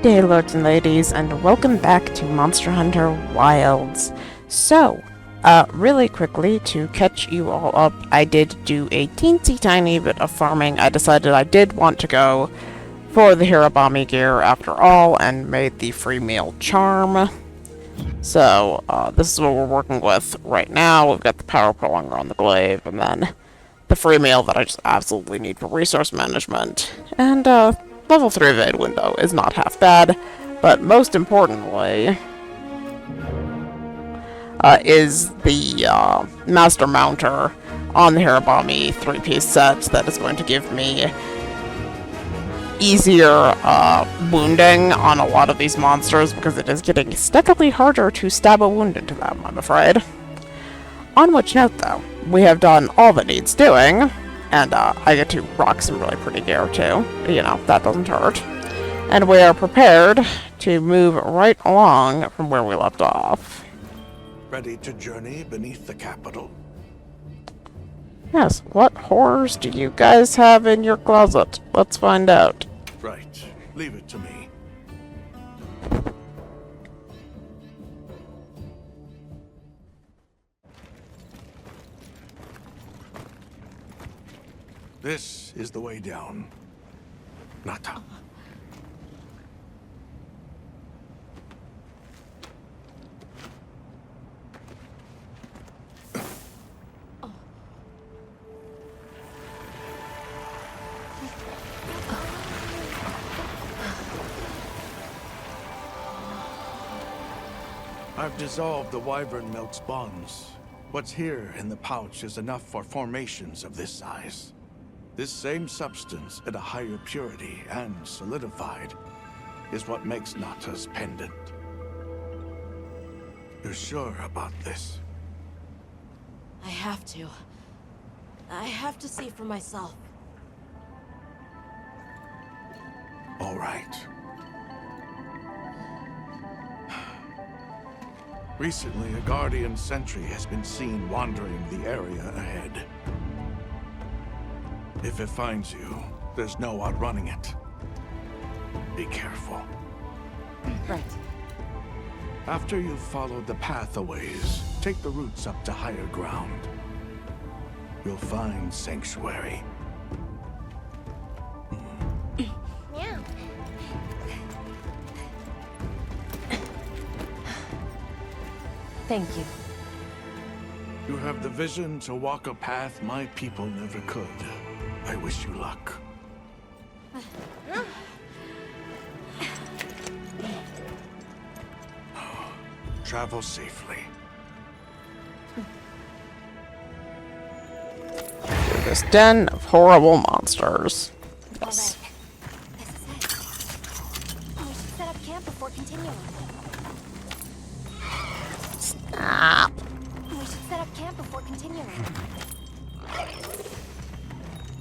Day, lords and ladies, and welcome back to Monster Hunter Wilds. So, really quickly, to catch you all up, I did do a teensy tiny bit of farming. I decided I did want to go for the Hirabami gear after all, and made the free meal charm. So, this is what we're working with right now. We've got the power prolonger on the glaive, and then the free meal that I just absolutely need for resource management. And, level 3 evade window is not half bad, but most importantly is the Master Mounter on the Hirabami 3-piece set that is going to give me easier wounding on a lot of these monsters, because it is getting steadily harder to stab a wound into them, I'm afraid. On which note, though, we have done all that needs doing. And I get to rock some really pretty gear too. You know, that doesn't hurt. And we are prepared to move right along from where we left off. Ready to journey beneath the capital? Yes, what horrors do you guys have in your closet? Let's find out. Right. Leave it to me. This is the way down. Nata. I've dissolved the Wyvern milk's bonds. What's here in the pouch is enough for formations of this size. This same substance at a higher purity and solidified is what makes Nata's pendant. You're sure about this? I have to. I have to see for myself. All right. Recently, a Guardian sentry has been seen wandering the area ahead. If it finds you, there's no outrunning it. Be careful. Right. After you've followed the path a ways, take the routes up to higher ground. You'll find sanctuary. Yeah. Thank you. You have the vision to walk a path my people never could. I wish you luck. Travel safely. This den of horrible monsters. Yes. This is it. We should set up camp before continuing. Stop. We should set up camp before continuing.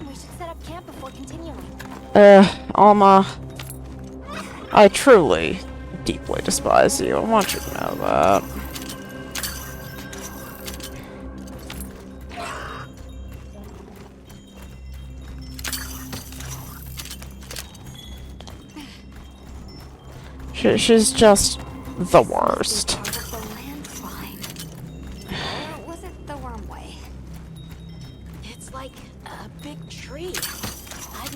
We should set up camp before continuing. Alma. I truly, deeply despise you. I want you to know that. She's just the worst.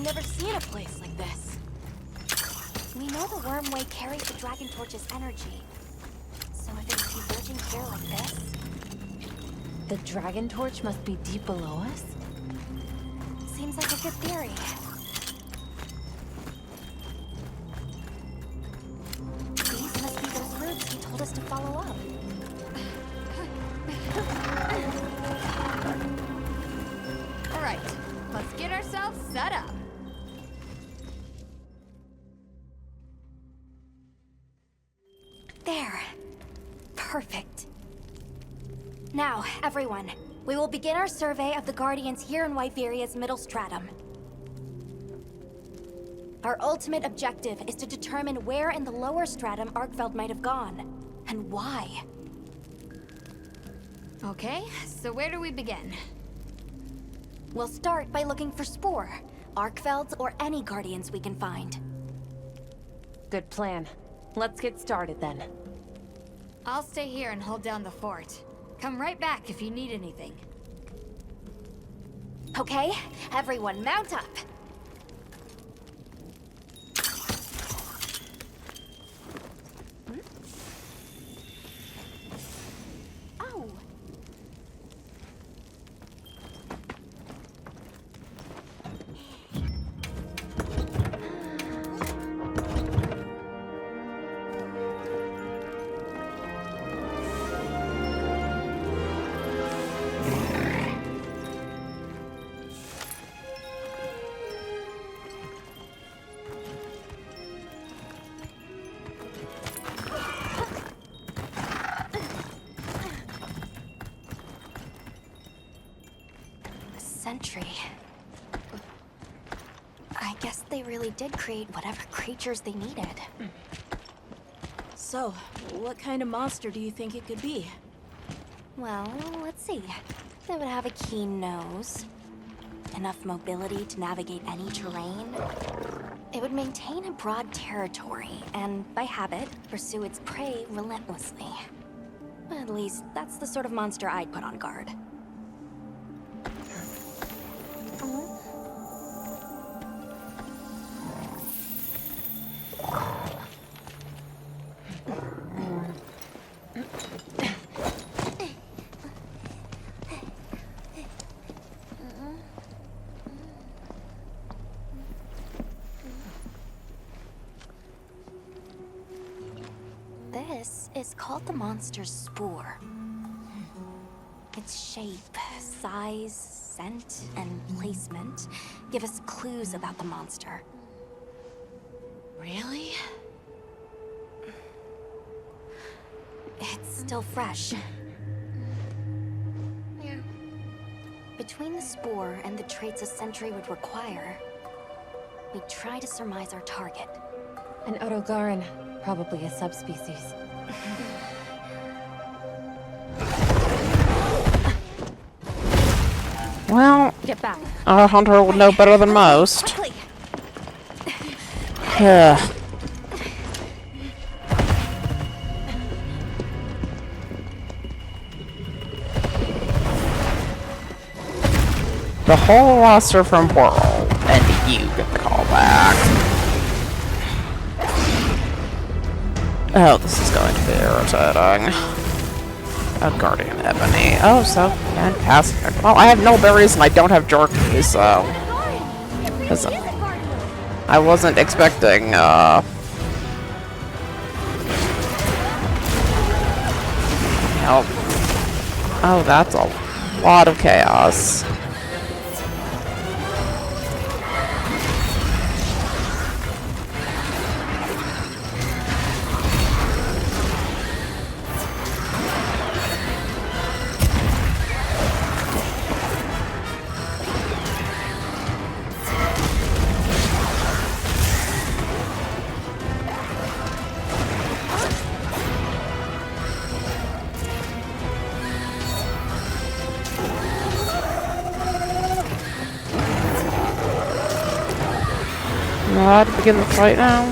Never seen a place like this. We know the wormway carries the dragon torch's energy. So if it's diverging here like this, the dragon torch must be deep below us? Seems like a good theory. These must be those routes he told us to follow up. All right, let's get ourselves set up. There. Perfect. Now, everyone, we will begin our survey of the Guardians here in Wyveria's middle stratum. Our ultimate objective is to determine where in the lower stratum Arkveld might have gone, and why. Okay, so where do we begin? We'll start by looking for Spore, Arkvelds, or any Guardians we can find. good plan. Let's get started then. I'll stay here and hold down the fort. Come right back if you need anything. Okay, everyone mount up. Oh. Sentry. I guess they really did create whatever creatures they needed. So, what kind of monster do you think it could be? Well, let's see. They would have a keen nose, enough mobility to navigate any terrain. It would maintain a broad territory, and by habit, pursue its prey relentlessly. At least, that's the sort of monster I'd put on guard. This is called the monster's spore. Its shape, size, scent, and placement give us clues about the monster. Really? It's still fresh. Between the spore and the traits a sentry would require, we try to surmise our target. An Odogaron, probably a subspecies. Well, Get back. our hunter would know better than most. Quickly! Ugh. The whole roster from World, and you get the call back. Oh, this is going to be irritating. A Guardian Ebony. Oh, so fantastic. Well, I have no berries and I don't have jerky, so... 'cause I wasn't expecting, help. Oh, that's a lot of chaos. To begin the fight now.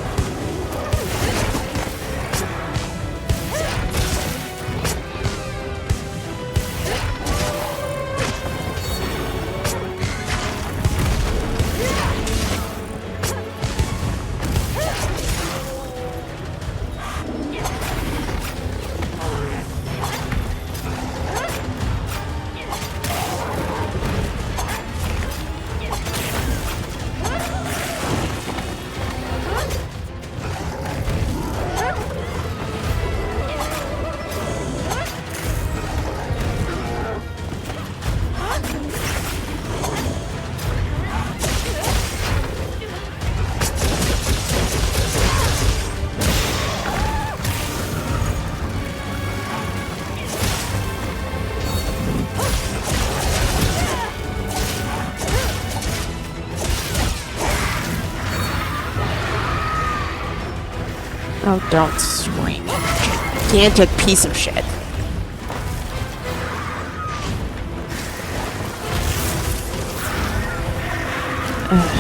Oh, don't swing. Gigantic piece of shit. Ugh.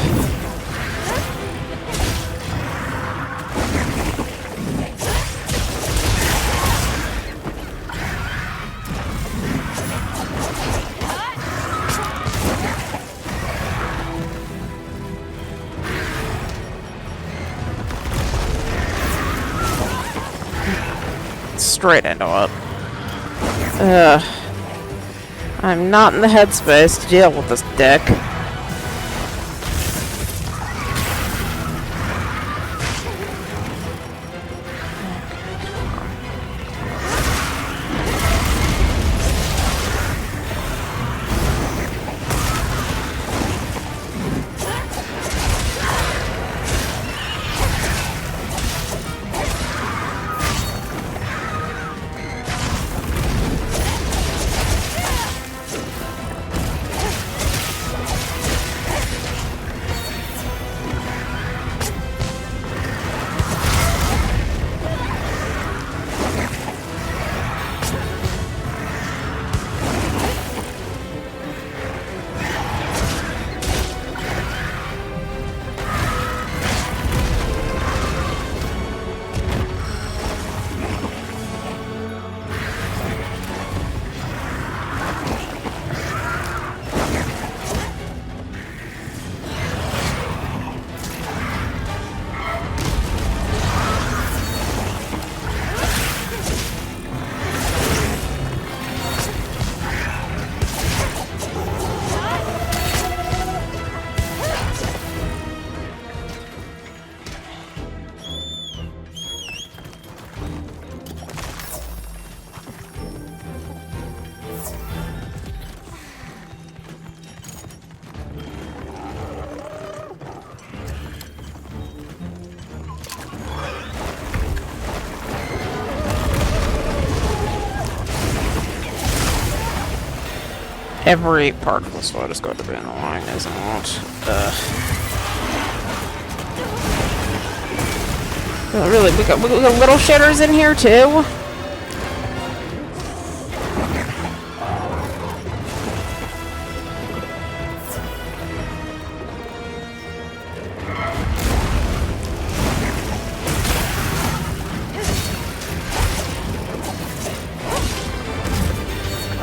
straight into it. Ugh. I'm not in the headspace to deal with this dick. Every part of this fight is going to be annoying, isn't it? Oh, really, we got little shitters in here too?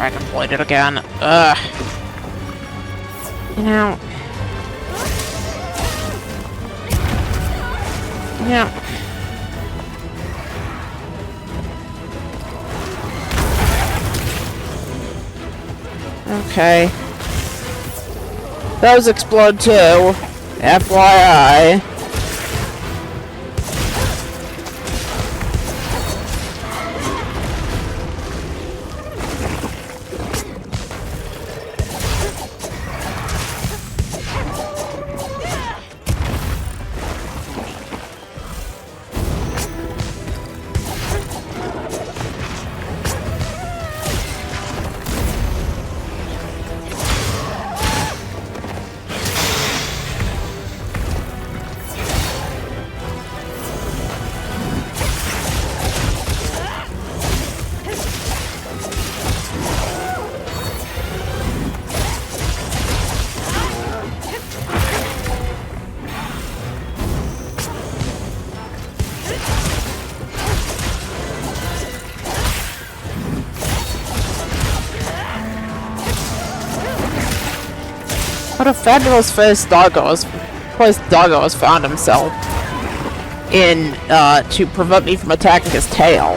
I can plate it again. Ugh. You know. Yeah. Okay. Those explode too. FYI. What a fabulous place Doggo has found himself in, to prevent me from attacking his tail.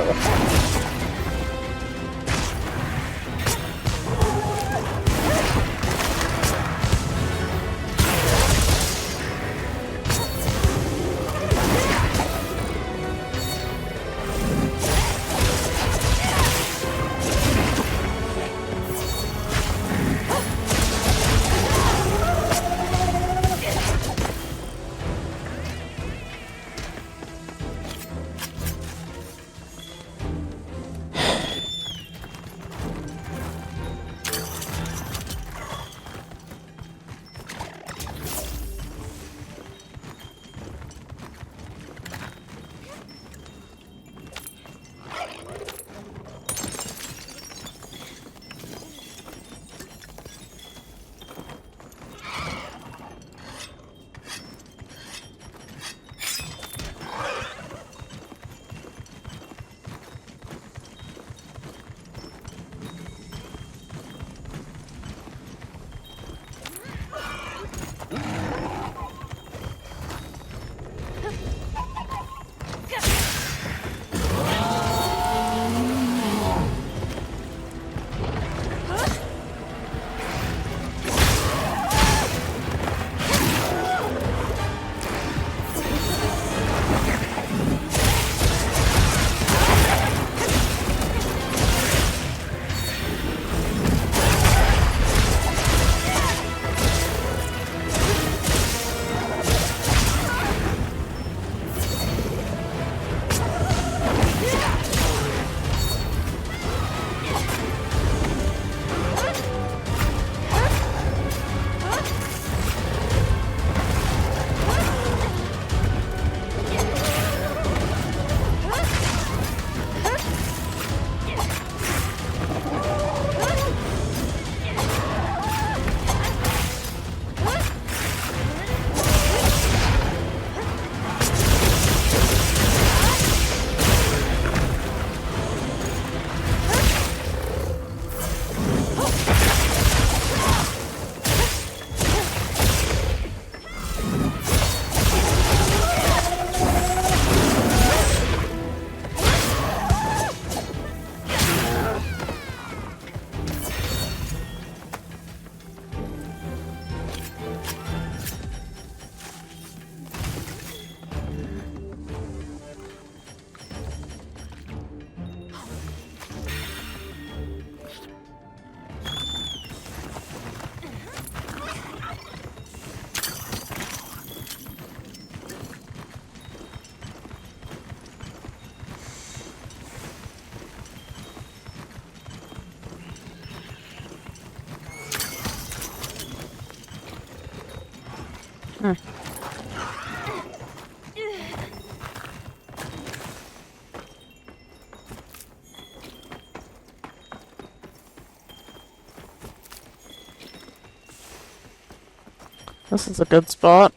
This is a good spot.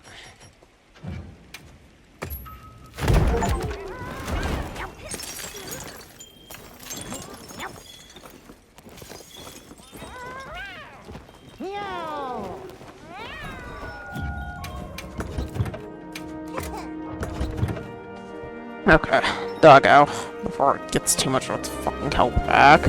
Okay, doggo, before it gets too much of its fucking health back.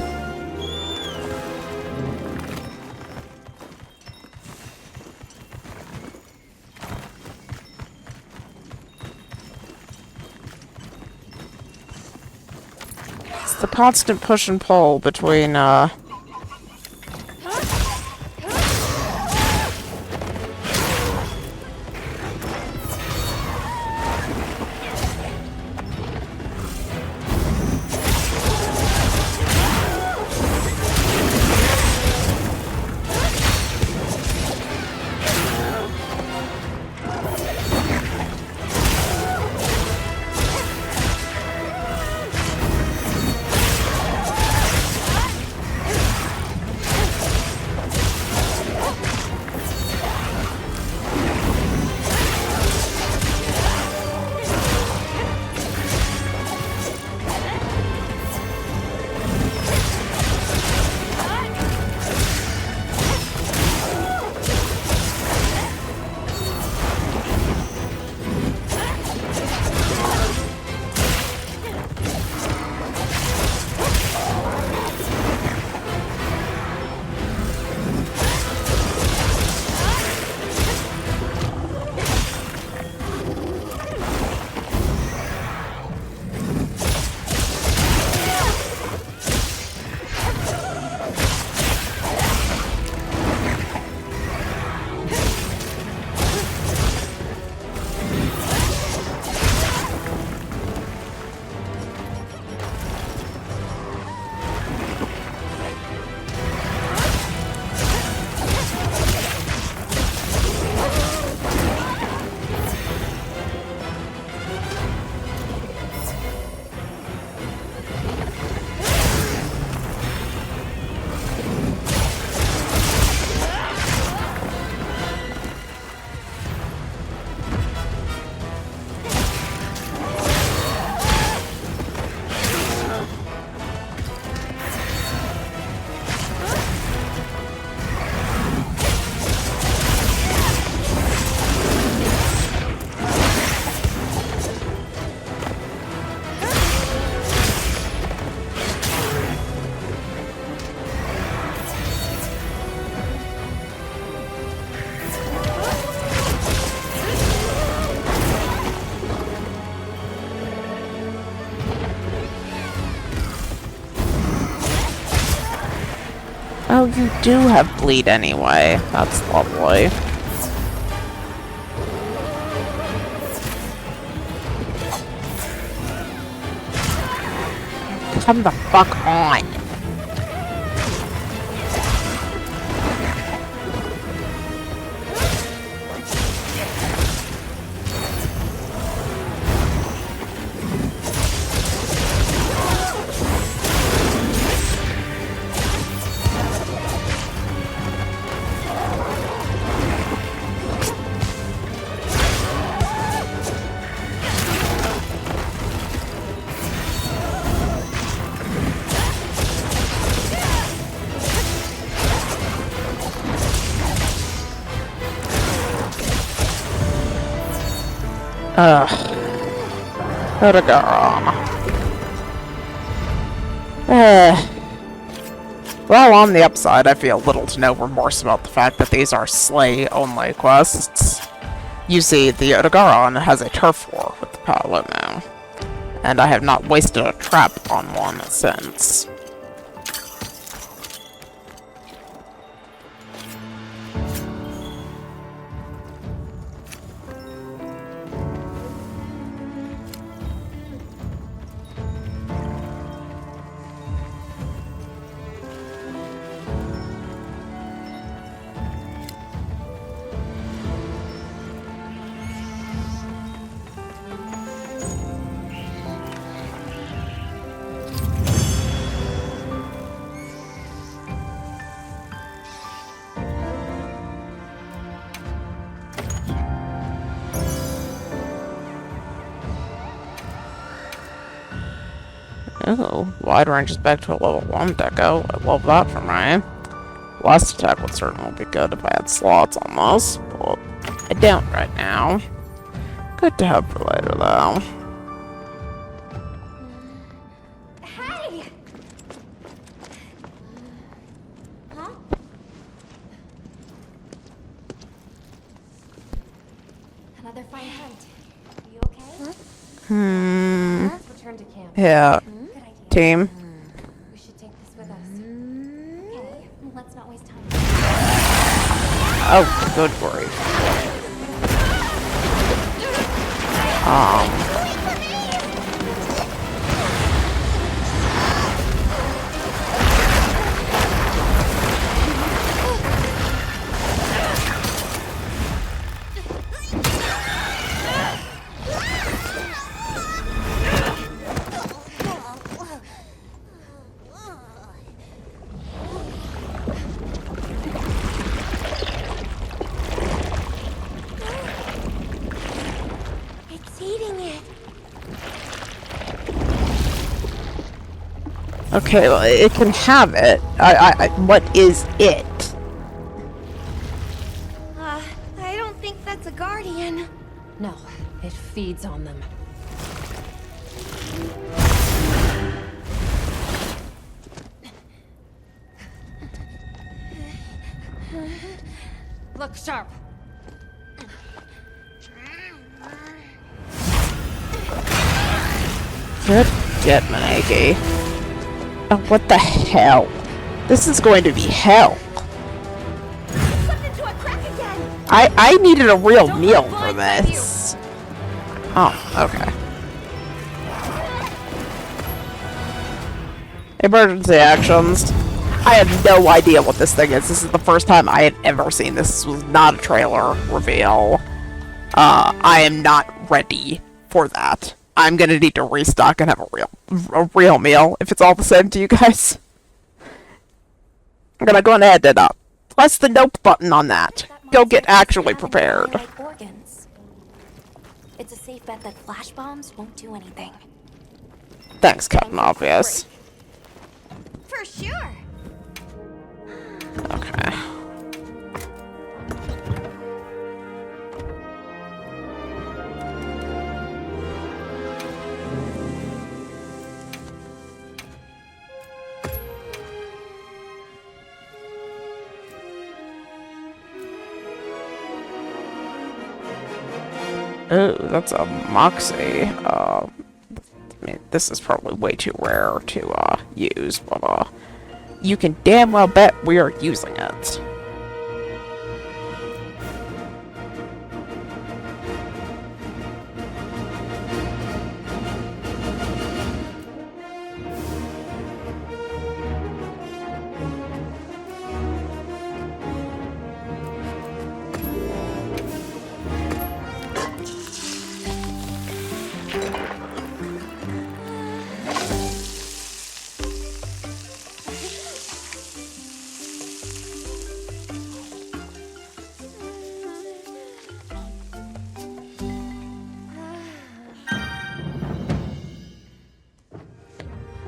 It's the constant push and pull between, oh, you do have bleed anyway. That's lovely. Come the fuck on. Odogaron. Well, on the upside, I feel little to no remorse about the fact that these are slay-only quests. You see, the Odogaron has a turf war with the Paolo now, and I have not wasted a trap on one since. Ooh, wide range is back to a level 1 deco. I love that for me. Last attack would certainly be good if I had slots on this, but I don't right now. Good to have for later, though. Hey! Huh? Another fine hunt. Are you okay? Let's return to camp. Yeah. Good idea. Team. We should take this with us. Okay, let's not waste time. Oh, good grief. It's eating it. Okay, well, it can have it. What is it? I don't think that's a guardian. No, it feeds on them. Look sharp. Good get, Maneki. Oh, what the hell? This is going to be hell. Slipped into a crack again. I needed a real meal for this. Oh, okay. Emergency actions. I have no idea what this thing is. This is the first time I had ever seen this. This was not a trailer reveal. I am not ready for that. I'm gonna need to restock and have a real meal if it's all the same to you guys. I'm gonna go ahead and press the nope button on that. Go get actually prepared. Like organs. It's a safe bet that flash bombs won't do anything. Thanks, Captain Obvious. For sure. Okay. Oh, that's a Moxie. I mean, this is probably way too rare to use, but you can damn well bet we are using it.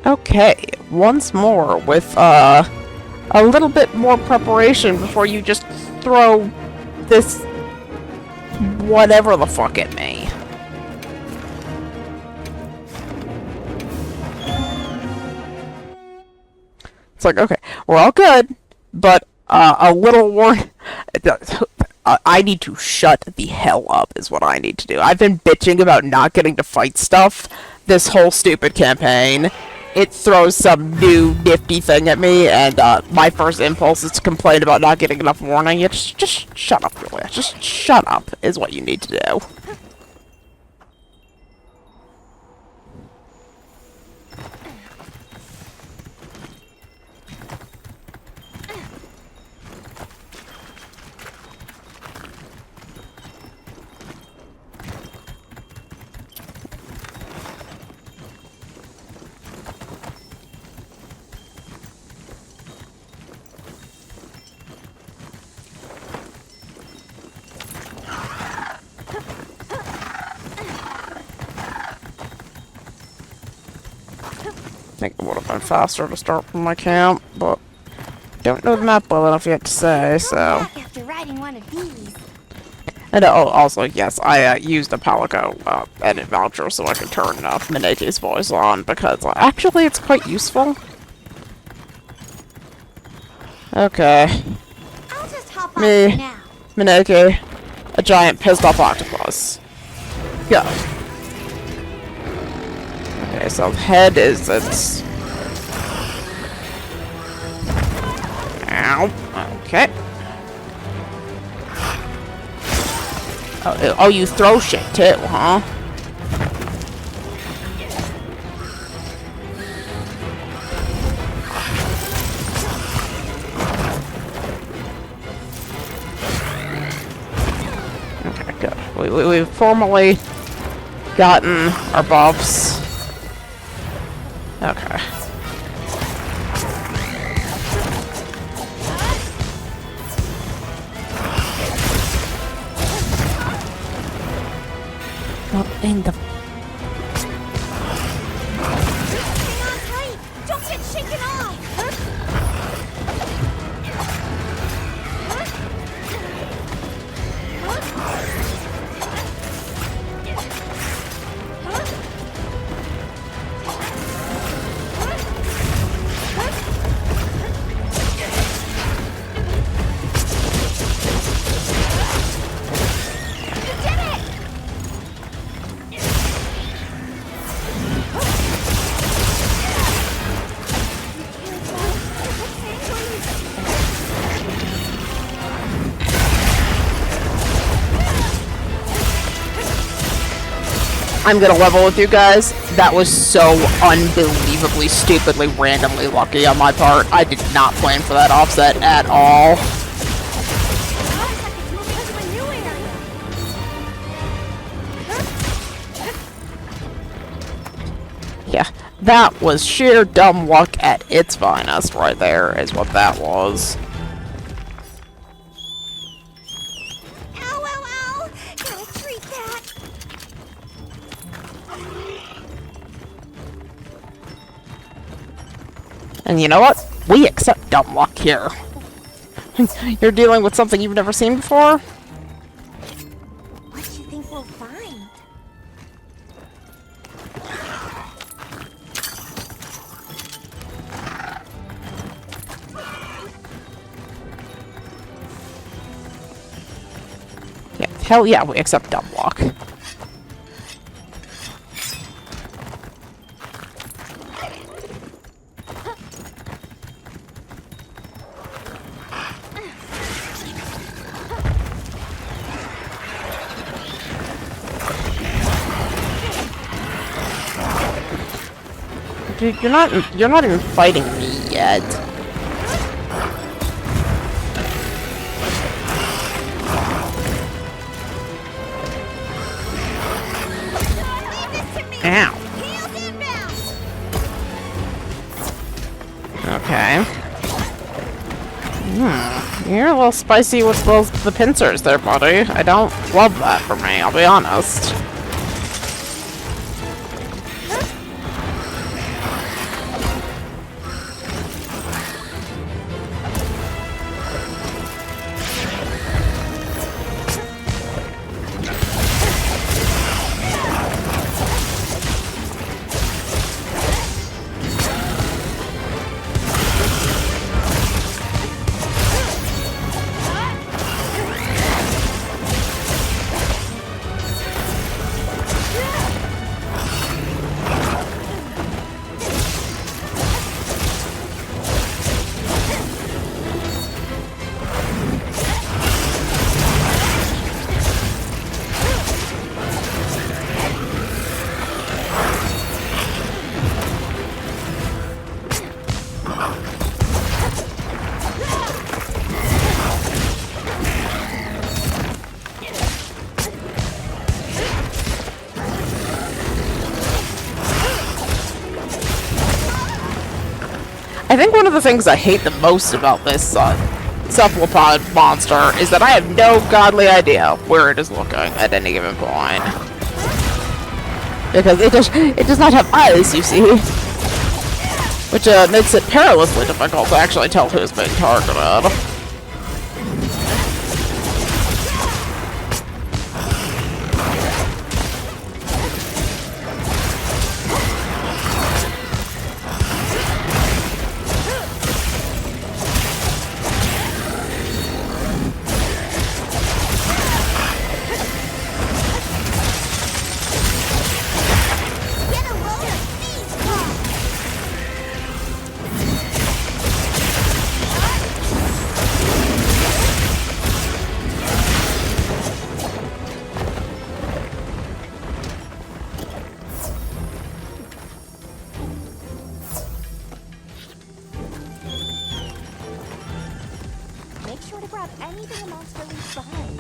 Okay, once more with a little bit more preparation before you just throw this whatever the fuck at me. It's like, okay, we're all good, but a little warning. I need to shut the hell up is what I need to do. I've been bitching about not getting to fight stuff this whole stupid campaign. It throws some new nifty thing at me, and my first impulse is to complain about not getting enough warning. Just shut up, really. Just shut up is what you need to do. think it would have been faster to start from my camp, but don't know the map well enough yet to say, so. After riding one of these. And also, yes, I used a Palico edit voucher so I could turn Mineki's voice on, because actually it's quite useful. Okay. I'll just hop on Me, for now. Mineki, a giant pissed off octopus. Go. Okay, so head is its... Ow. Okay. Oh, you throw shit too, huh? Okay, good. We've formally gotten our buffs. Okay. What in the... Hang on tight! Don't get shaken off! I'm gonna level with you guys. That was so unbelievably, stupidly, randomly lucky on my part. I did not plan for that offset at all. Yeah, that was sheer dumb luck at its finest right there, is what that was. Ow, ow, ow! Gotta treat that! And you know what? We accept dumb luck here. You're dealing with something you've never seen before? What do you think we'll find? Yeah, hell yeah, we accept dumb luck. Dude, you're not even fighting me yet. Ow. Okay. You're a little spicy with the pincers there, buddy. I don't love that for me, I'll be honest. I think one of the things I hate the most about this cephalopod monster is that I have no godly idea where it is looking at any given point. Because it does not have eyes, you see. which makes it perilously difficult to actually tell who's being targeted. Make sure to grab anything a monster leaves behind.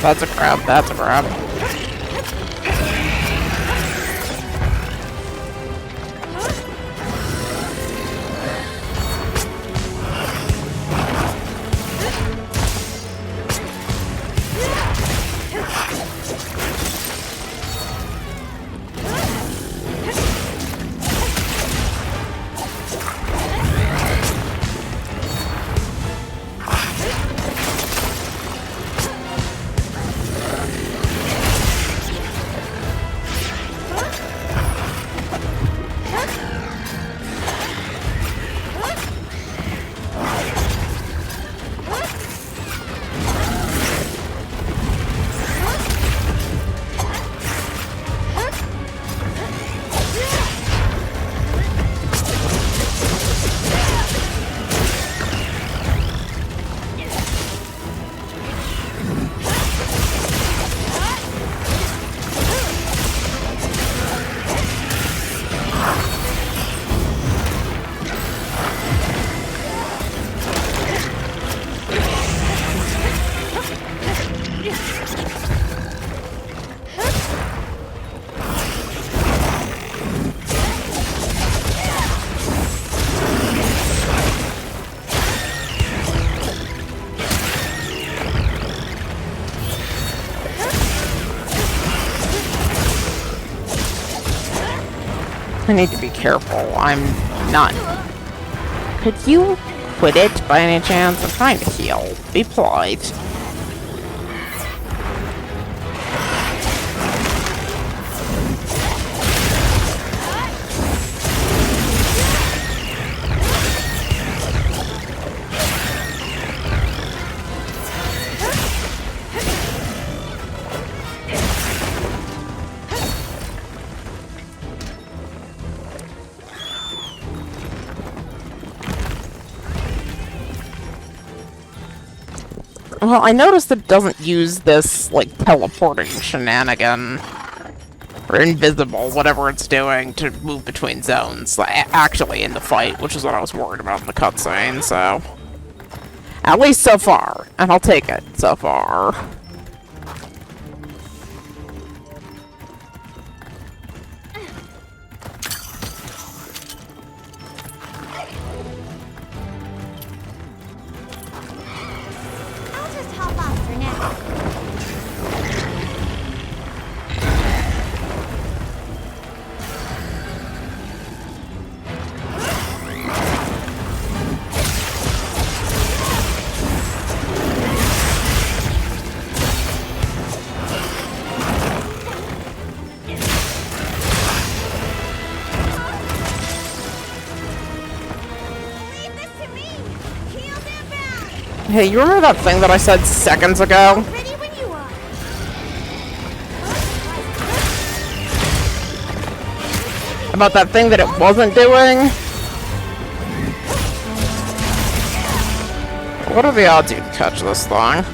That's a grab, that's a grab. I need to be careful. I'm not. Could you quit it by any chance? I'm trying to heal. Be polite. Well, I noticed it doesn't use this, like, teleporting shenanigan, or invisible, whatever it's doing, to move between zones, actually in the fight, which is what I was worried about in the cutscene, so... At least so far, and I'll take it so far. Hey, you remember that thing that I said seconds ago? About that thing that it wasn't doing? What are the odds you can catch this thing?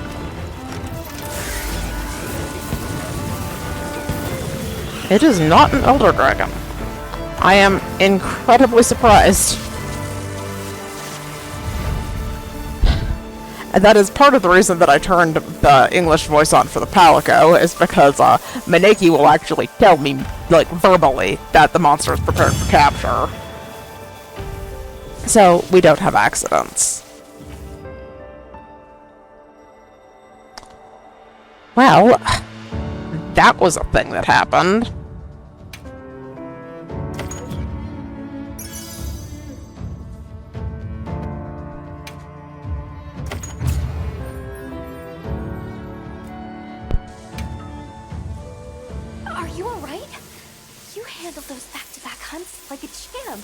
It is not an Elder Dragon. I am incredibly surprised. And that is part of the reason that I turned the English voice on for the Palico, is because Maneki will actually tell me, like, verbally, that the monster is prepared for capture. So, we don't have accidents. Well, that was a thing that happened. Are you alright? You handled those back-to-back hunts like a champ.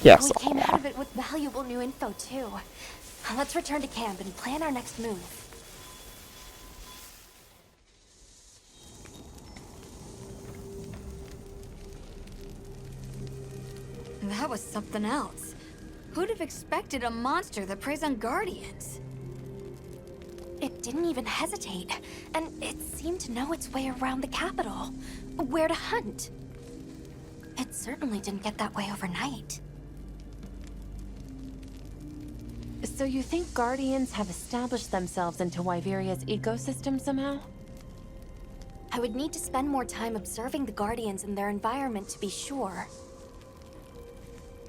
Yes. We came out of it with valuable new info, too. Let's return to camp and plan our next move. That was something else. Who'd have expected a monster that preys on guardians? It didn't even hesitate, and it seemed to know its way around the capital, where to hunt. It certainly didn't get that way overnight. So you think Guardians have established themselves into Wyveria's ecosystem somehow? I would need to spend more time observing the Guardians and their environment to be sure.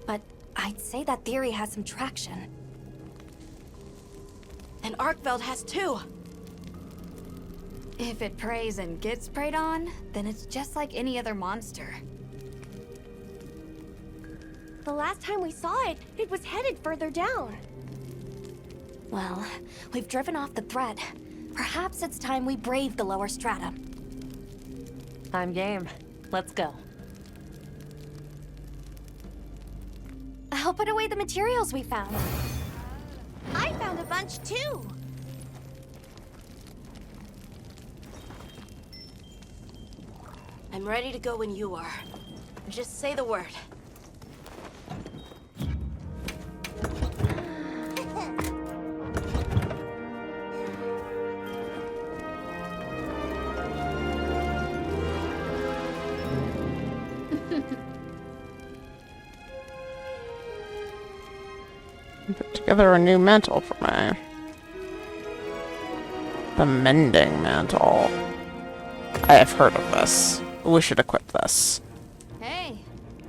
But I'd say that theory has some traction. And Arkveld has too. If it preys and gets preyed on, then it's just like any other monster. The last time we saw it, it was headed further down. Well, we've driven off the threat. Perhaps it's time we brave the lower strata. I'm game. Let's go. I'll put away the materials we found. I found a bunch too. I'm ready to go when you are. Just say the word. Put together a new mantle for me. The Mending Mantle. I have heard of this. We should equip this. Hey,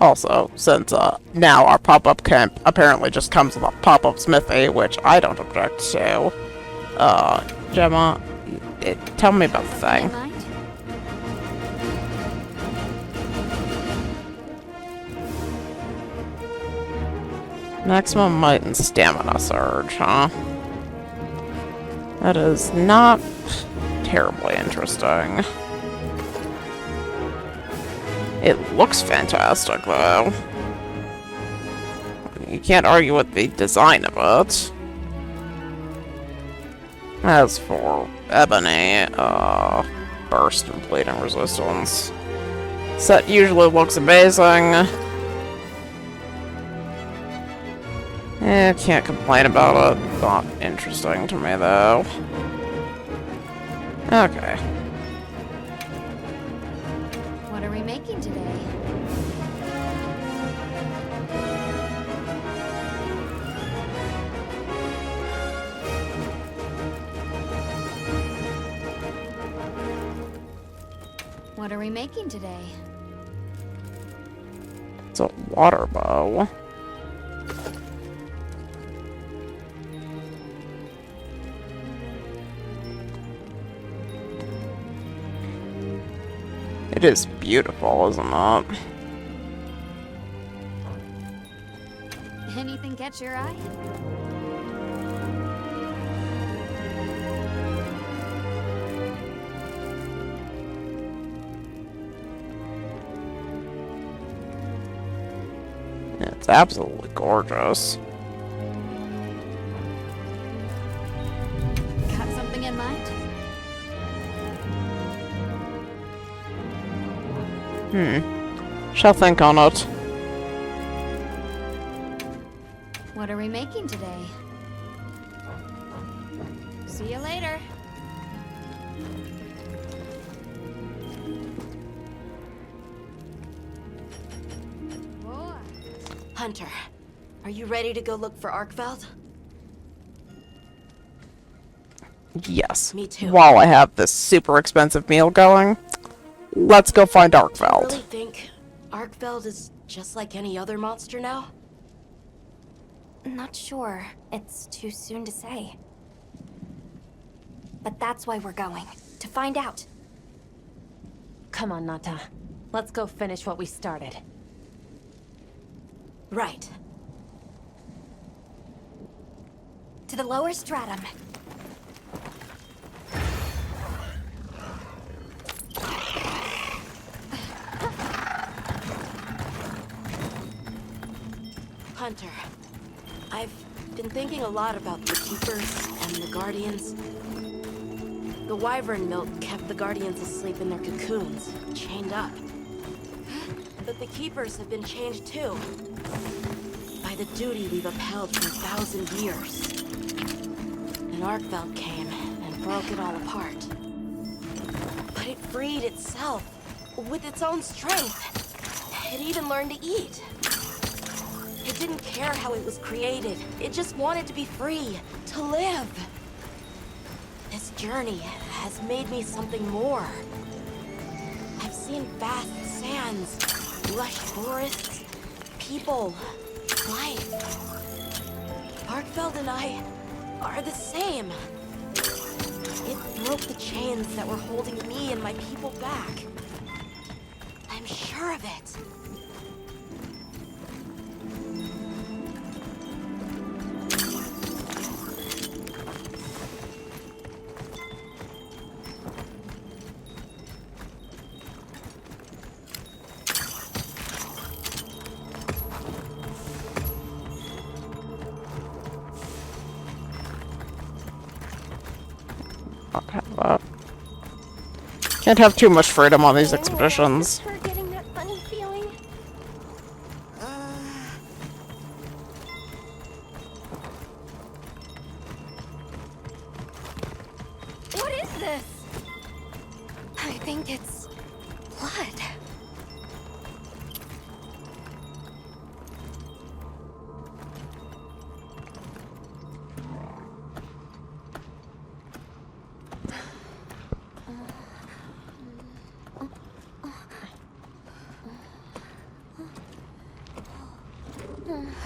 Also, since now our pop-up camp apparently just comes with a pop-up smithy, which I don't object to. Gemma, tell me about the thing. mind? Maximum might and stamina surge, huh? That is not terribly interesting. It looks fantastic, though. You can't argue with the design of it. As for Ebony, burst and bleeding resistance. Set usually looks amazing. Can't complain about it. Not interesting to me, though. Okay. What are we making today? What are we making today? It's a water bow. It is beautiful, isn't it? Anything catch your eye? It's absolutely gorgeous. Got something in mind? Shall think on it. What are we making today? See you later. Whoa. Hunter, are you ready to go look for Arkveld? Yes. Me too. While I have this super expensive meal going, let's go find Do you Arkveld. really think Arkveld is just like any other monster now? Not sure. It's too soon to say. But that's why we're going. To find out. Come on, Nata. Let's go finish what we started. Right. To the lower stratum. Hunter, I've been thinking a lot about the Keepers and the Guardians. The Wyvern milk kept the Guardians asleep in their cocoons, chained up. But the Keepers have been changed too. By the duty we've upheld for 1,000 years. And Arkveld came and broke it all apart. But it freed itself, with its own strength. It even learned to eat. It didn't care how it was created. It just wanted to be free, to live. This journey has made me something more. I've seen vast sands, lush forests, people, life. Arkveld and I are the same. It broke the chains that were holding me and my people back. I'm sure of it. Can't have too much freedom on these expeditions. Her getting that funny feeling. What is this? I think it's blood.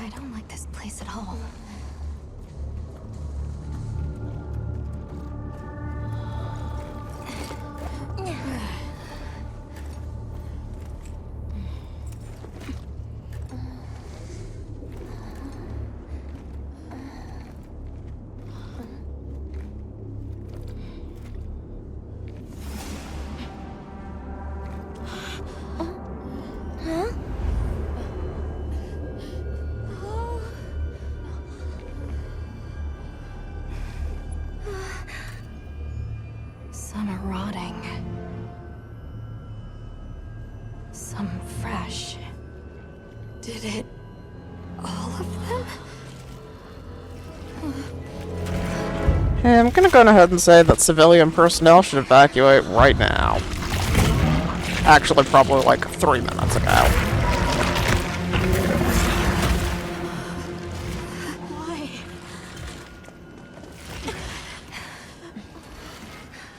I don't like this place at all. Some are rotting. Some fresh. Did it... all of them? Hey, I'm gonna go ahead and say that civilian personnel should evacuate right now. Actually, probably like 3 minutes ago. Why?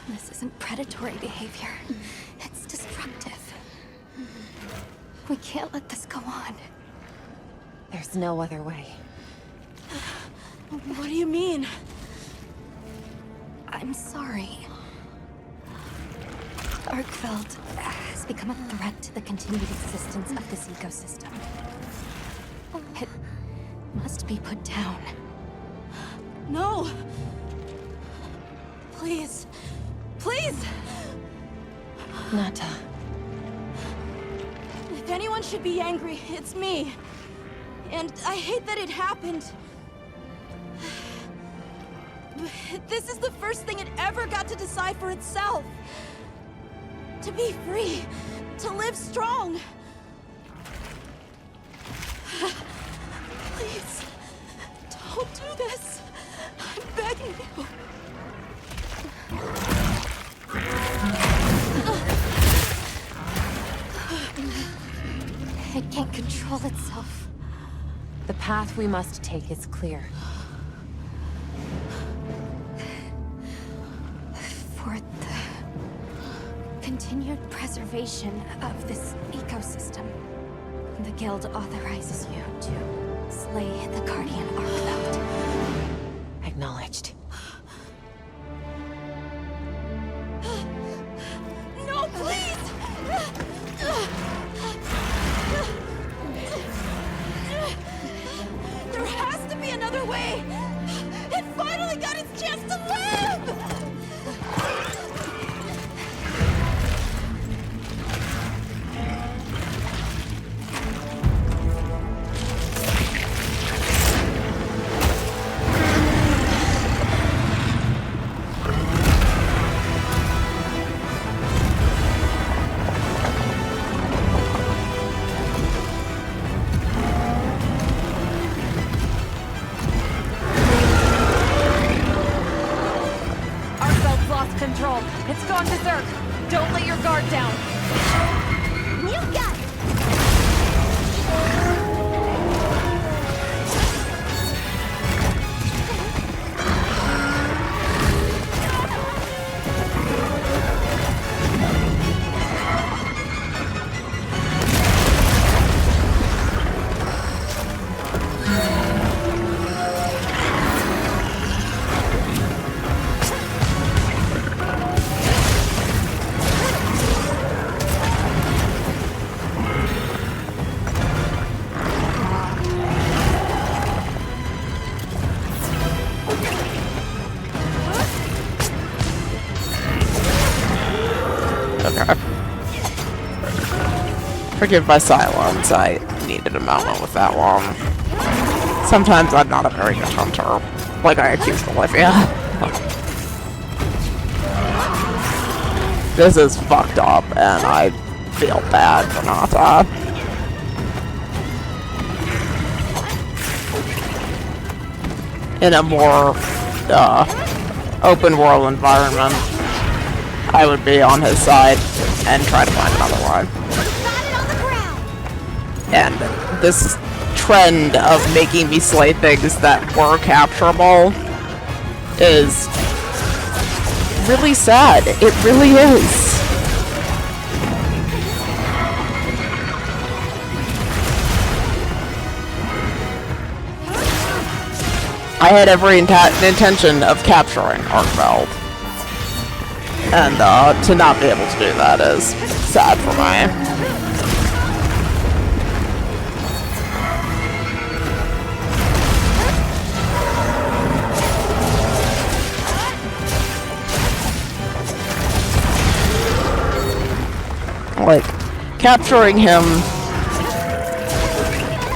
This isn't predatory behavior. It's destructive. We can't let this go on. There's no other way. What do you mean? I'm sorry. Arkveld has become a threat to the continued existence of this ecosystem. It must be put down. No! Please. Please! Nata. If anyone should be angry, it's me. And I hate that it happened. This is the first thing it ever got to decide for itself. To be free. To live strong. Please. Don't do this. I'm begging you. It can't control itself. The path we must take is clear. continued preservation of this ecosystem. The guild authorizes you to slay the Guardian Arkveld. Acknowledged. No, please! There has to be another way! It finally got its chance to live! Arkveld's lost control. It's gone berserk. Don't let your guard down. You got it! Okay. Forgive my silence, I needed a moment with that one. Sometimes I'm not a very good hunter, like I accused Olivia. This is fucked up, and I feel bad for Nata. In a more, open world environment, I would be on his side and try to find another one. Got it on the ground! And this trend of making me slay things that were capturable is really sad. It really is. I had every intention of capturing Arkveld. And to not be able to do that is sad for me. Like, capturing him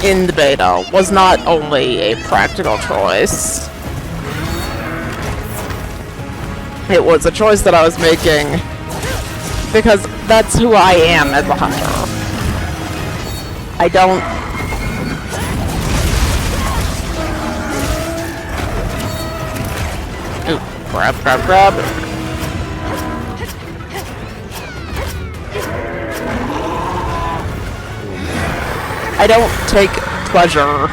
in the beta was not only a practical choice, it was a choice that I was making because that's who I am as a hunter. I don't... Ooh, grab, grab, grab. I don't take pleasure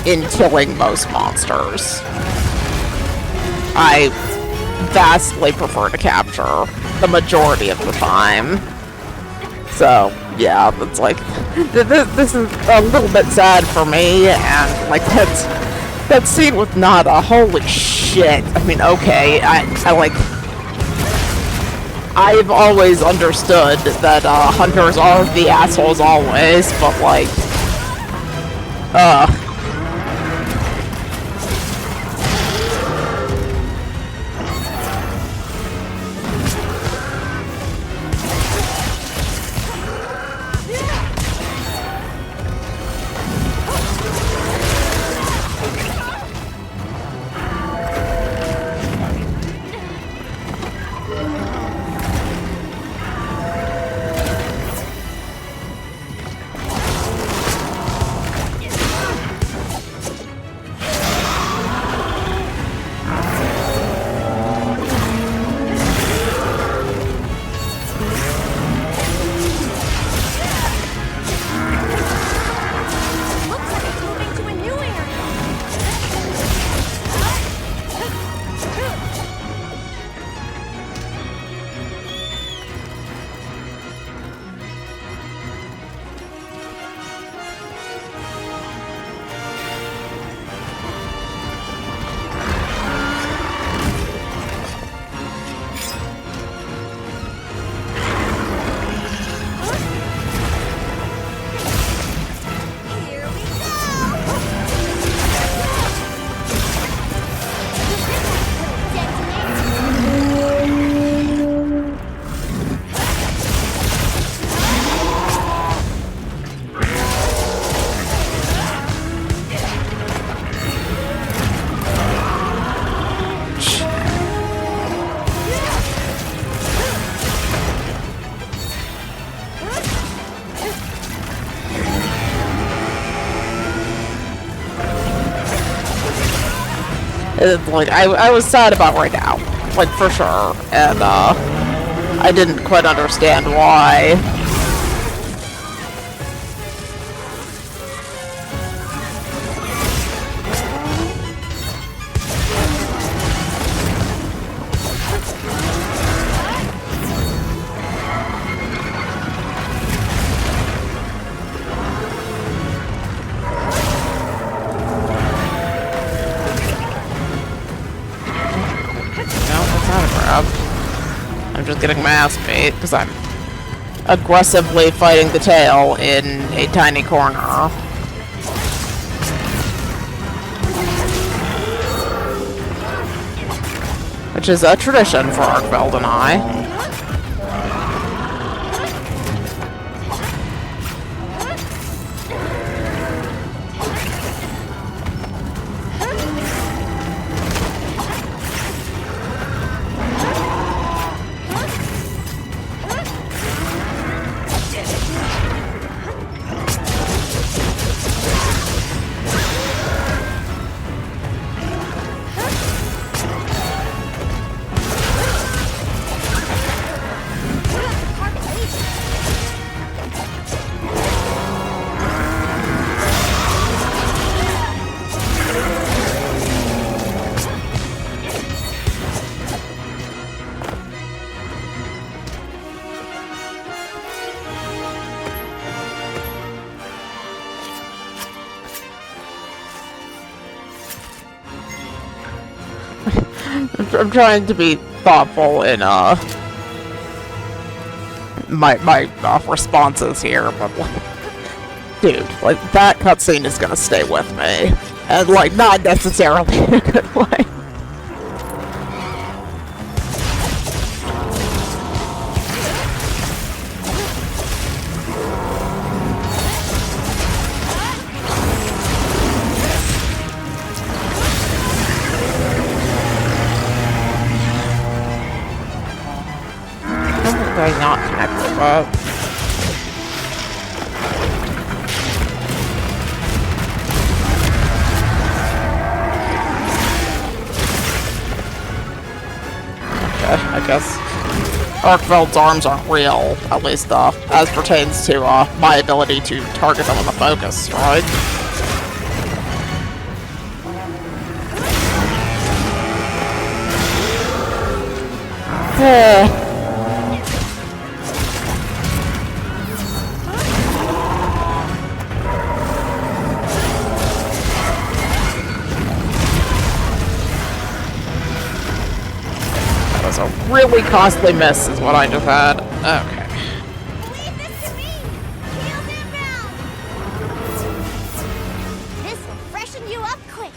in killing most monsters. I vastly prefer to capture the majority of the time. So, yeah, it's like, this is a little bit sad for me, and like, that scene with Nata, holy shit. I mean, okay, I like, I've always understood that, hunters are the assholes always, but like, Like, I was sad about right now. Like, for sure. And, I didn't quite understand why. I'm just getting my ass beat because I'm aggressively fighting the tail in a tiny corner. Which is a tradition for Arkveld and I. I'm trying to be thoughtful in my responses here, but like, dude, like that cutscene is gonna stay with me, and like not necessarily in a good way. Not connected, but okay, I guess Arkveld's arms aren't real, at least as pertains to my ability to target them with a focus, right? A really costly miss is what I just had. Okay. Leave this to me! Heels inbound! This will freshen you up quick.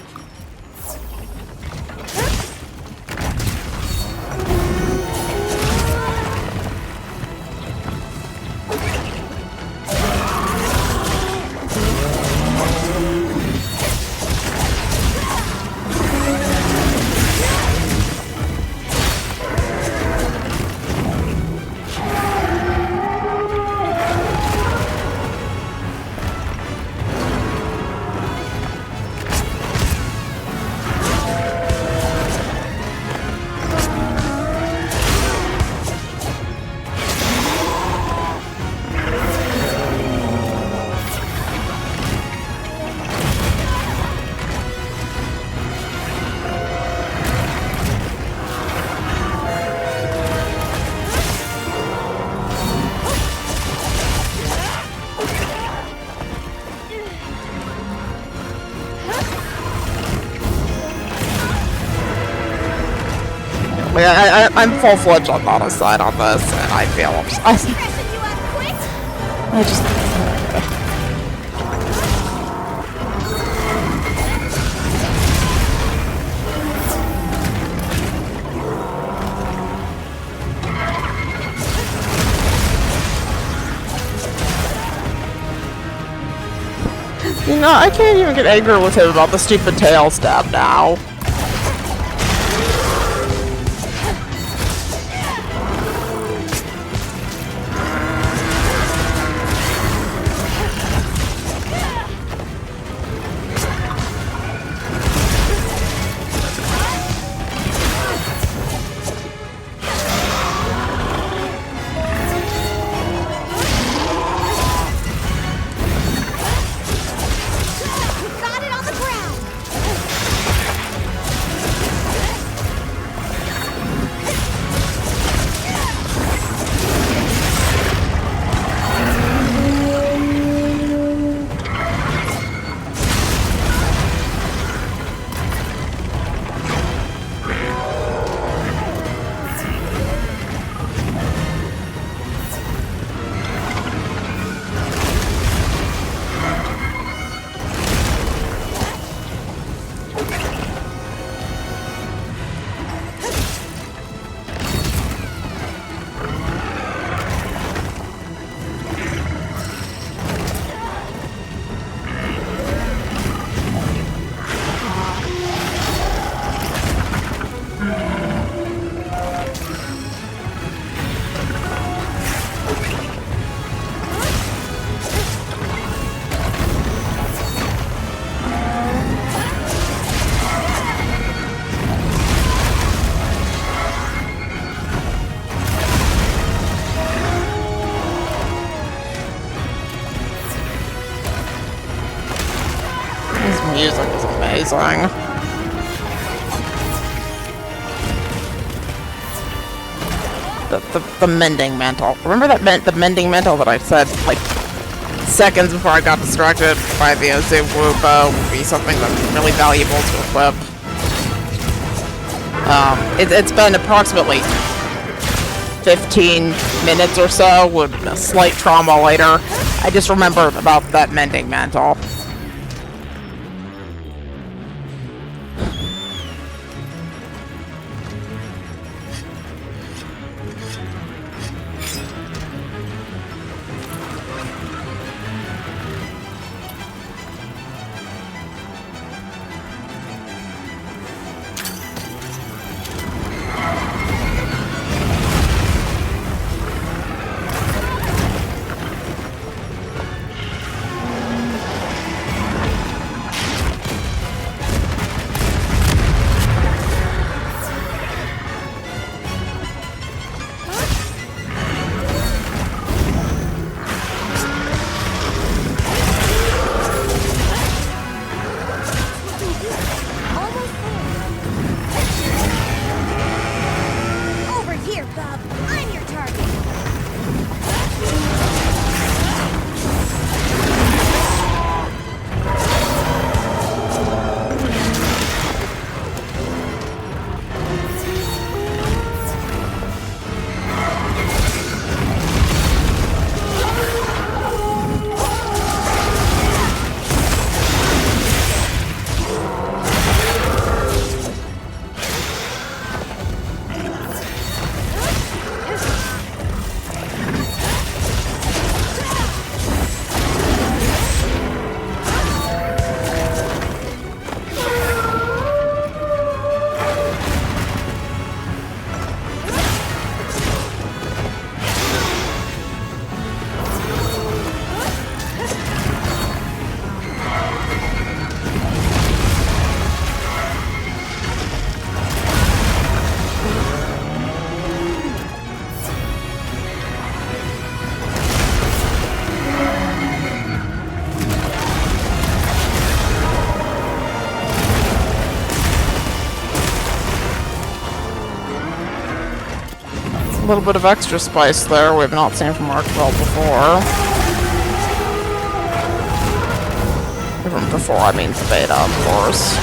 I'm full-fledged on Nata's side on this, and I feel I just... You know, I can't even get angry with him about the stupid tail stab now. music is amazing. The mending mantle. Remember that the mending mantle that I said, like, seconds before I got distracted by the Azuwu bow would be something that's really valuable to equip. It's been approximately 15 minutes or so, with a slight trauma later. I just remembered about that mending mantle. A little bit of extra spice there we've not seen from Arkveld before. Even before, I mean the beta, of course.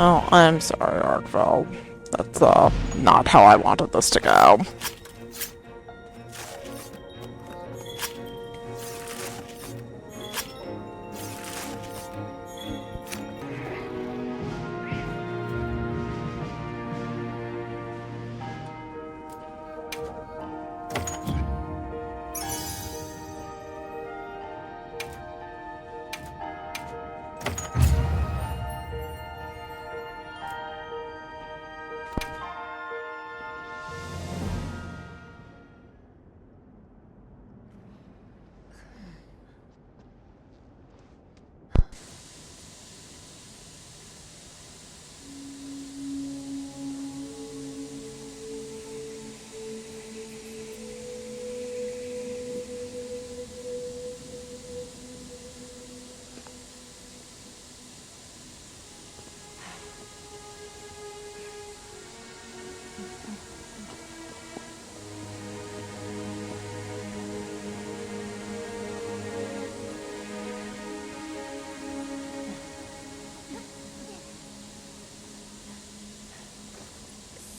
Oh, I'm sorry, Arkveld. That's, not how I wanted this to go.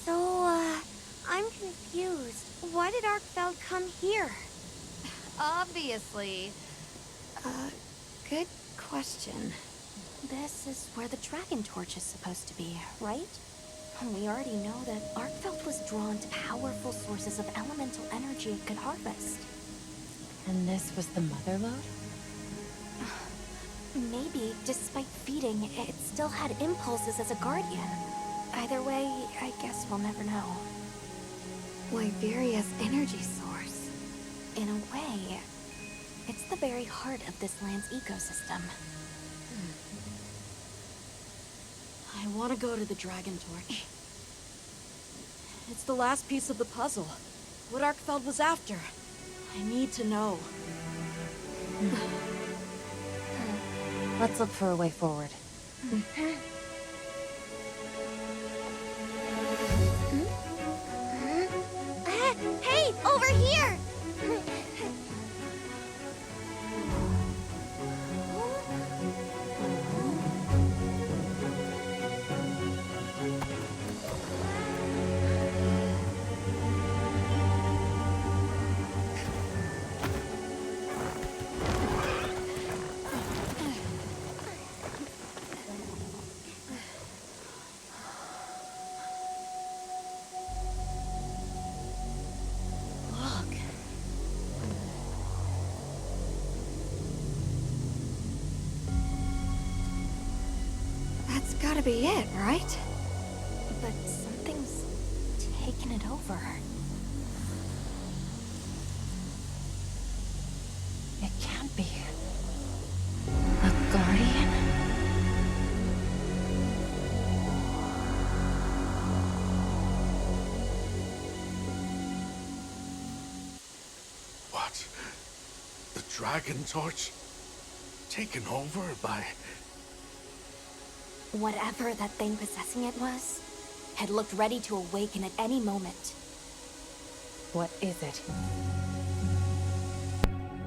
So, I'm confused. Why did Arkveld come here? Obviously. Good question. This is where the dragon torch is supposed to be, right? We already know that Arkveld was drawn to powerful sources of elemental energy it could harvest. And this was the mother lode? Maybe, despite feeding, it still had impulses as a guardian. Either way, I guess we'll never know. Wyveria's energy source. In a way, it's the very heart of this land's ecosystem. I want to go to the Dragon Torch. It's the last piece of the puzzle. What Arkveld was after. I need to know. Let's look for a way forward. Hey, over here! That's gotta be it, right? But something's taken it over. It can't be. A guardian? What? The Dragon Torch? Taken over by... Whatever that thing possessing it was, had looked ready to awaken at any moment. What is it?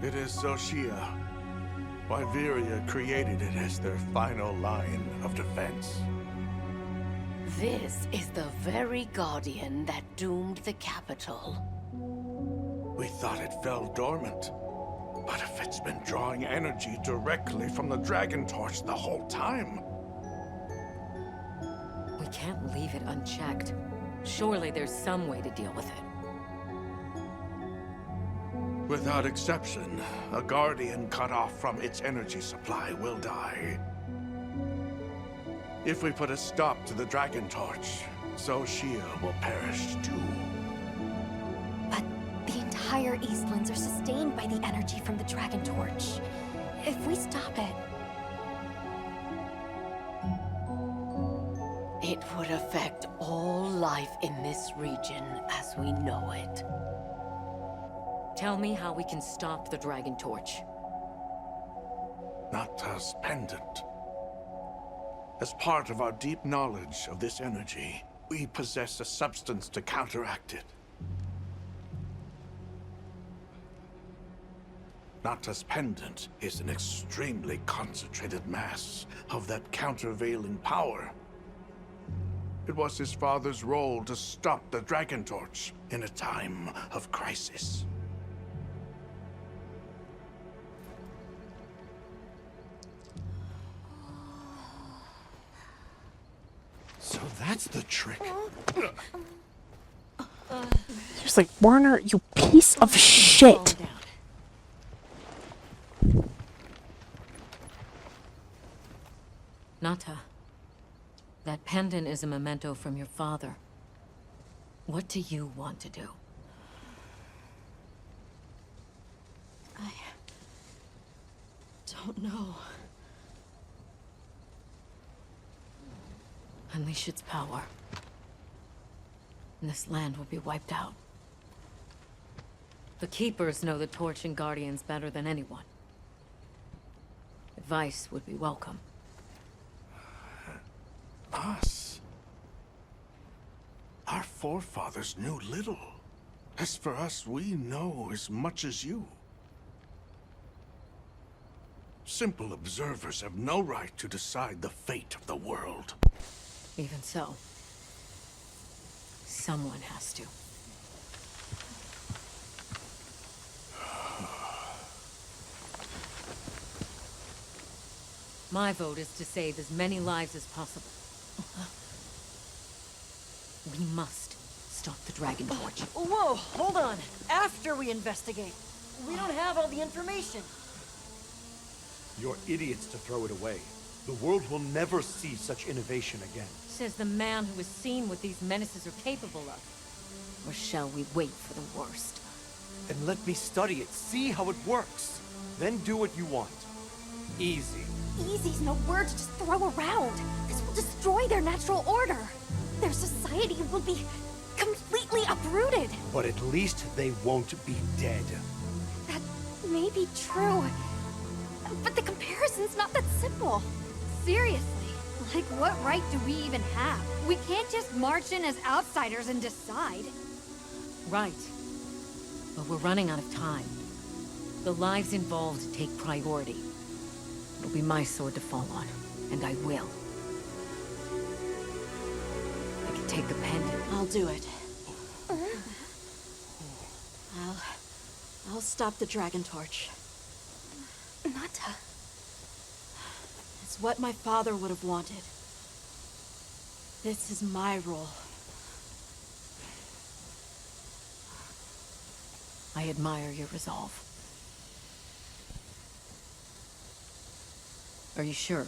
It is Xochitl. Wyveria created it as their final line of defense. This is the very Guardian that doomed the capital. We thought it fell dormant. But if it's been drawing energy directly from the Dragon Torch the whole time... We can't leave it unchecked. Surely there's some way to deal with it. Without exception, a Guardian cut off from its energy supply will die. If we put a stop to the Dragon Torch, Xochitl will perish too. But the entire Eastlands are sustained by the energy from the Dragon Torch. If we stop it... It would affect all life in this region as we know it. Tell me how we can stop the Dragon Torch. Nata's pendant. As part of our deep knowledge of this energy, we possess a substance to counteract it. Nata's pendant is an extremely concentrated mass of that countervailing power. It was his father's role to stop the Dragon Torch in a time of crisis. So that's the trick. Seriously, Warner, you piece of shit! Calm down. Nata, that pendant is a memento from your father. What do you want to do? I don't know. Unleash its power. And this land will be wiped out. The Keepers know the Torch and Guardians better than anyone. Advice would be welcome. Us? Our Our forefathers knew little. As for us, we know as much as you. Simple observers have no right to decide the fate of the world. Even so, someone has to. My vote is to save as many lives as possible. We must stop the Dragon Torch. Whoa, hold on. After we investigate. We don't have all the information. You're idiots to throw it away. The world will never see such innovation again. Says the man who has seen what these menaces are capable of. Or shall we wait for the worst? And let me study it, see how it works. Then do what you want. Easy. Easy's no word to just throw around. This will destroy their natural order. Their society will be completely uprooted. But at least they won't be dead. That may be true. But the comparison's not that simple. Seriously, like what right do we even have? We can't just march in as outsiders and decide. Right. But we're running out of time. The lives involved take priority. It'll be my sword to fall on, and I will. I can take the pendant. I'll do it. I'll stop the Dragon Torch. Nata. It's what my father would have wanted. This is my role. I admire your resolve. Are you sure?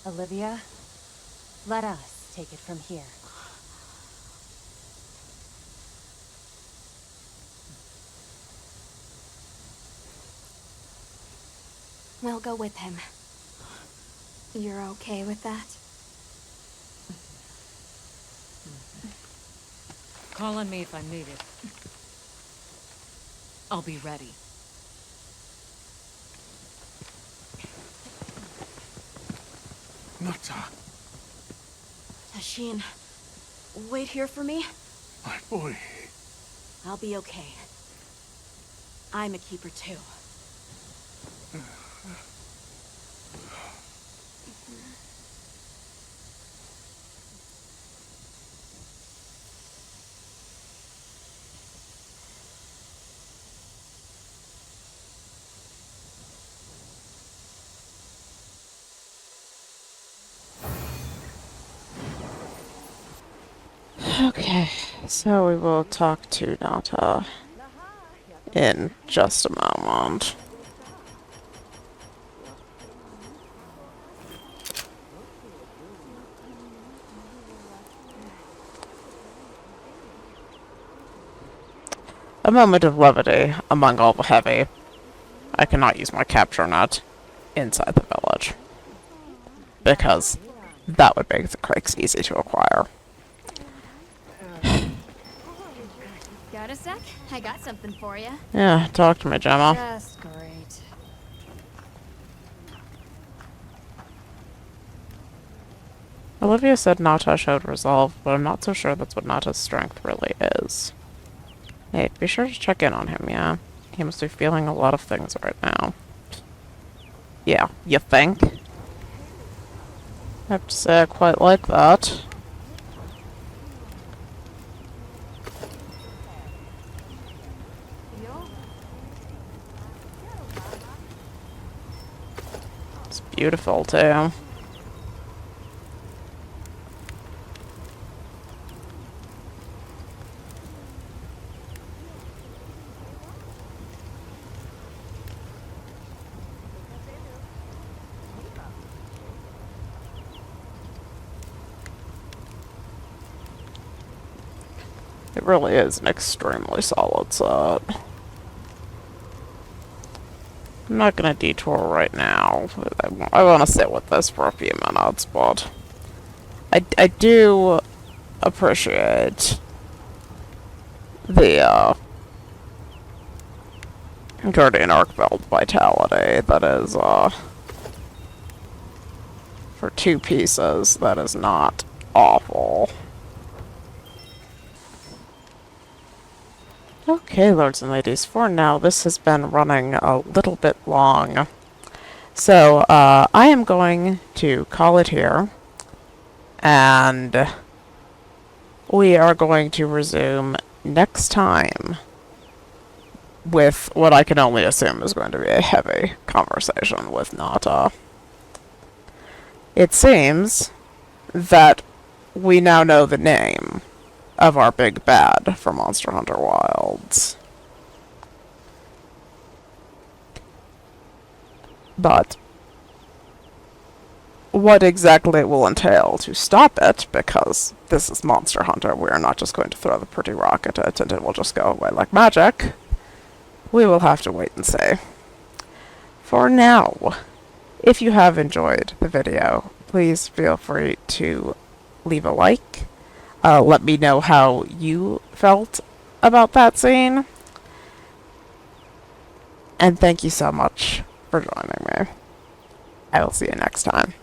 Olivia, let us take it from here. We'll go with him. You're okay with that? Call on me if I'm needed. I'll be ready. Nata, Tasheen, wait here for me. my boy. I'll be okay. I'm a keeper too. Okay, so we will talk to Nata in just a moment. A moment of levity among all the heavy. I cannot use my capture net inside the village, because that would make the cricks easy to acquire. Got a sec? I got something for you. Yeah, talk to me, Gemma. Just great. Olivia said Nata showed resolve, but I'm not so sure that's what Nata's strength really is. Hey, be sure to check in on him, yeah? He must be feeling a lot of things right now. Yeah, you think? I have to say I quite like that. It's beautiful, too. It really is an extremely solid set. I'm not gonna detour right now. I want to sit with this for a few minutes, but I do appreciate the Guardian Arkveld vitality. That is for two pieces. That is not awful. Okay, lords and ladies, for now this has been running a little bit long. So, I am going to call it here, and we are going to resume next time with what I can only assume is going to be a heavy conversation with Nata. It seems that we now know the name of our big bad for Monster Hunter Wilds. But what exactly it will entail to stop it, because this is Monster Hunter, we are not just going to throw the pretty rock at it and it will just go away like magic. We will have to wait and see. For now, if you have enjoyed the video, please feel free to leave a like. Let me know how you felt about that scene. And thank you so much for joining me. I will see you next time.